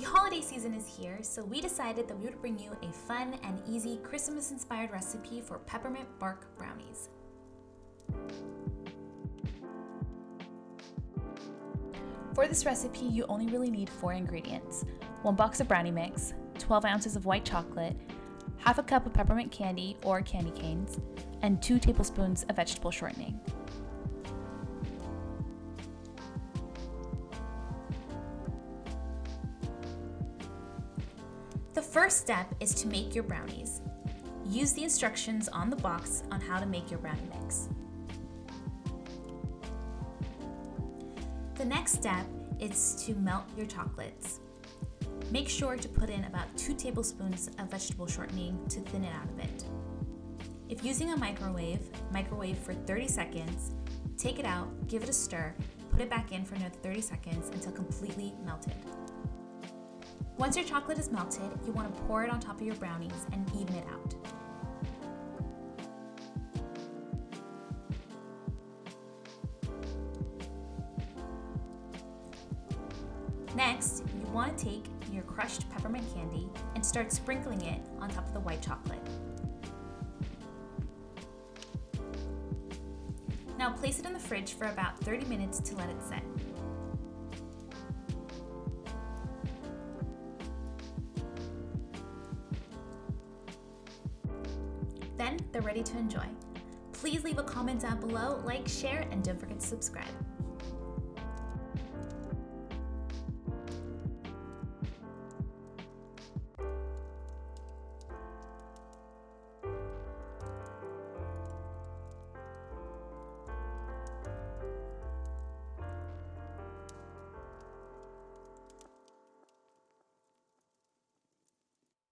holiday season is here, so we decided that we would bring you a fun and easy Christmas-inspired recipe for peppermint bark brownies. For this recipe, you only really need 4 ingredients: 1 box of brownie mix, 12 ounces of white chocolate, half a cup of peppermint candy or candy canes, and 2 tablespoons of vegetable shortening. The first step is to make your brownies. Use the instructions on the box on how to make your brownie mix. The next step is to melt your chocolates. Make sure to put in about 2 tablespoons of vegetable shortening to thin it out a bit. If using a microwave for 30 seconds, take it out, give it a stir, put it back in for another 30 seconds until completely melted. Once your chocolate is melted, you want to pour it on top of your brownies and even it out. Next, you want to take your crushed peppermint candy and start sprinkling it on top of the white chocolate. Now place it in the fridge for about 30 minutes to let it set. Then they're ready to enjoy. Please leave a comment down below, like, share, and don't forget to subscribe.